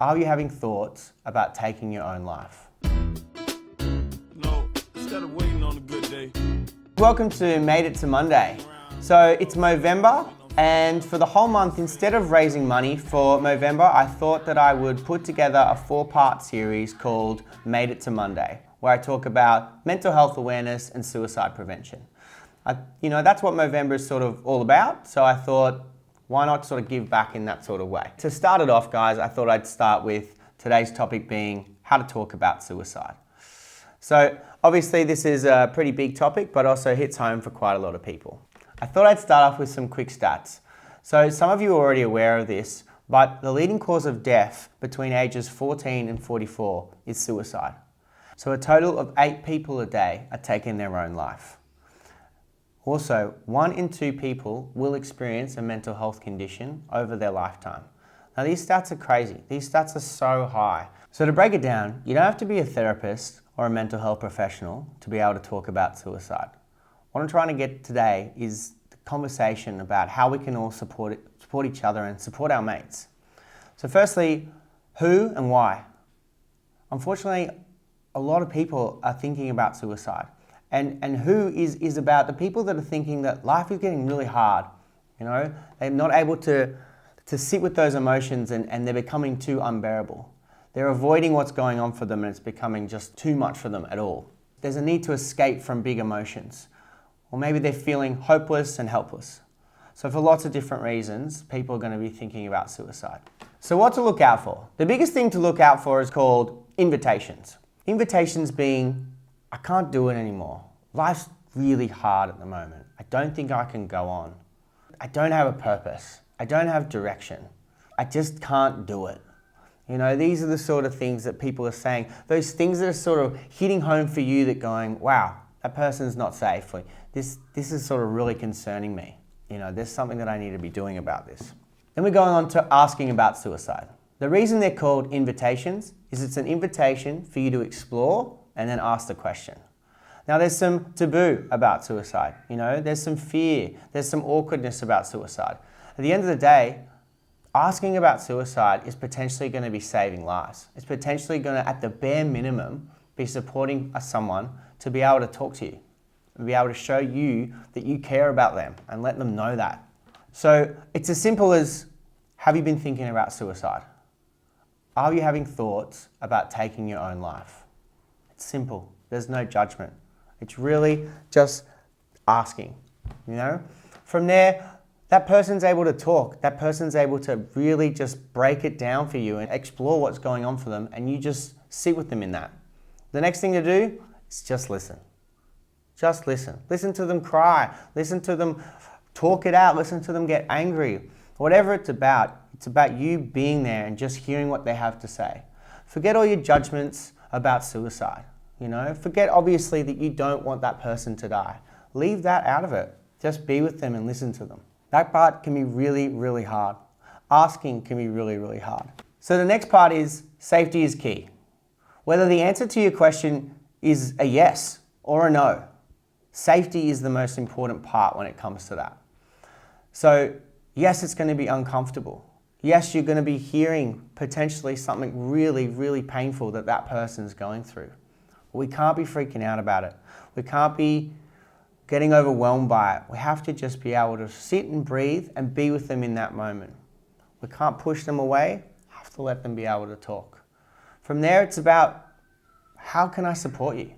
Are you having thoughts about taking your own life? No, instead of waiting on a good day. Welcome to Made It to Monday. So it's Movember, and for the whole month, instead of raising money for Movember, I thought that I would put together a 4-part series called Made It to Monday, where I talk about mental health awareness and suicide prevention. That's what Movember is sort of all about, so I thought, why not sort of give back in that sort of way? To start it off, guys, I thought I'd start with today's topic being how to talk about suicide. So obviously this is a pretty big topic, but also hits home for quite a lot of people. I thought I'd start off with some quick stats. So some of you are already aware of this, but the leading cause of death between ages 14 and 44 is suicide. So a total of 8 people a day are taking their own life. Also, 1 in 2 people will experience a mental health condition over their lifetime. Now these stats are crazy. These stats are so high. So to break it down, you don't have to be a therapist or a mental health professional to be able to talk about suicide. What I'm trying to get today is the conversation about how we can all support each other and support our mates. So firstly, who and why? Unfortunately, a lot of people are thinking about suicide. And who is about the people that are thinking that life is getting really hard. They're not able to sit with those emotions and they're becoming too unbearable. They're avoiding what's going on for them and it's becoming just too much for them at all. There's a need to escape from big emotions. Or maybe they're feeling hopeless and helpless. So for lots of different reasons, people are going to be thinking about suicide. So what to look out for? The biggest thing to look out for is called invitations. Invitations being, I can't do it anymore. Life's really hard at the moment. I don't think I can go on. I don't have a purpose. I don't have direction. I just can't do it. These are the sort of things that people are saying. Those things that are sort of hitting home for you that going, wow, that person's not safe. This is sort of really concerning me. There's something that I need to be doing about this. Then we're going on to asking about suicide. The reason they're called invitations is it's an invitation for you to explore and then ask the question. Now there's some taboo about suicide, there's some fear, there's some awkwardness about suicide. At the end of the day, asking about suicide is potentially going to be saving lives. It's potentially going to, at the bare minimum, be supporting someone to be able to talk to you, and be able to show you that you care about them and let them know that. So it's as simple as, have you been thinking about suicide? Are you having thoughts about taking your own life? It's simple. There's no judgment. It's really just asking, From there, that person's able to talk. That person's able to really just break it down for you and explore what's going on for them, and you just sit with them in that. The next thing to do is just listen. Just listen. Listen to them cry. Listen to them talk it out. Listen to them get angry. Whatever it's about you being there and just hearing what they have to say. Forget all your judgments about suicide. Forget obviously that you don't want that person to die. Leave that out of it. Just be with them and listen to them. That part can be really, really hard. Asking can be really, really hard. So the next part is safety is key. Whether the answer to your question is a yes or a no, safety is the most important part when it comes to that. So yes, it's going to be uncomfortable. Yes, you're going to be hearing potentially something really, really painful that person's going through. We can't be freaking out about it. We can't be getting overwhelmed by it. We have to just be able to sit and breathe and be with them in that moment. We can't push them away. We have to let them be able to talk. From there, it's about, how can I support you?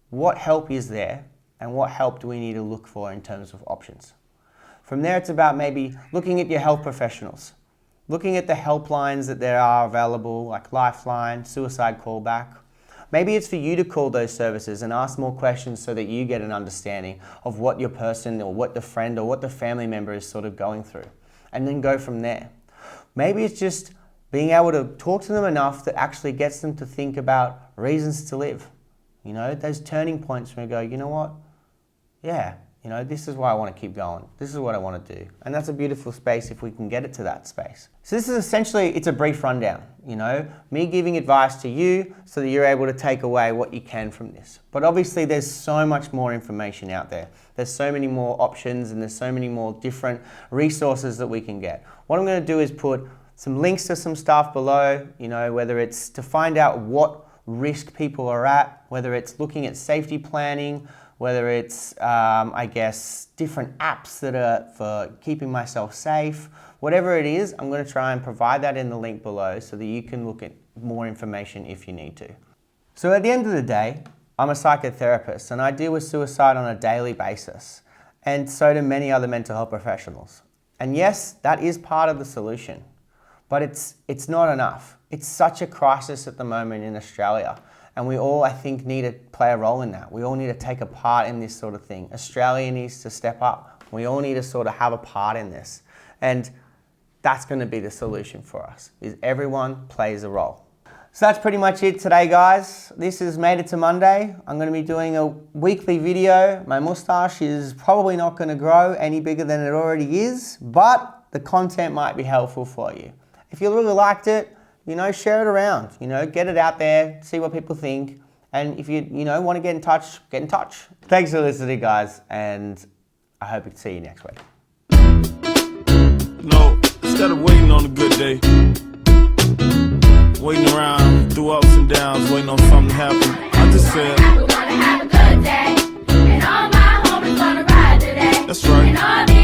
What help is there and what help do we need to look for in terms of options? From there, it's about maybe looking at your health professionals, looking at the helplines that there are available, like Lifeline, Suicide Callback. Maybe it's for you to call those services and ask more questions so that you get an understanding of what your person or what the friend or what the family member is sort of going through, and then go from there. Maybe it's just being able to talk to them enough that actually gets them to think about reasons to live. Those turning points where you go, you know what? Yeah, this is why I want to keep going. This is what I want to do. And that's a beautiful space if we can get it to that space. So this is essentially, it's a brief rundown, me giving advice to you so that you're able to take away what you can from this. But obviously there's so much more information out there. There's so many more options and there's so many more different resources that we can get. What I'm going to do is put some links to some stuff below, whether it's to find out what risk people are at, whether it's looking at safety planning, whether it's, different apps that are for keeping myself safe. Whatever it is, I'm going to try and provide that in the link below so that you can look at more information if you need to. So at the end of the day, I'm a psychotherapist and I deal with suicide on a daily basis, and so do many other mental health professionals. And yes, that is part of the solution, but it's not enough. It's such a crisis at the moment in Australia, and we all, I think, need to play a role in that. We all need to take a part in this sort of thing. Australia needs to step up. We all need to sort of have a part in this. And that's going to be the solution for us, is everyone plays a role. So that's pretty much it today, guys. This has made it to Monday. I'm going to be doing a weekly video. My mustache is probably not going to grow any bigger than it already is, but the content might be helpful for you. If you really liked it, share it around, get it out there, see what people think. And if you, want to get in touch, get in touch. Thanks for listening, guys, and I hope to see you next week. No, instead of waiting on a good day, waiting around through ups and downs, waiting on something to happen, I just said, I wanna have a good day, and all my homies gonna ride today. That's right. And all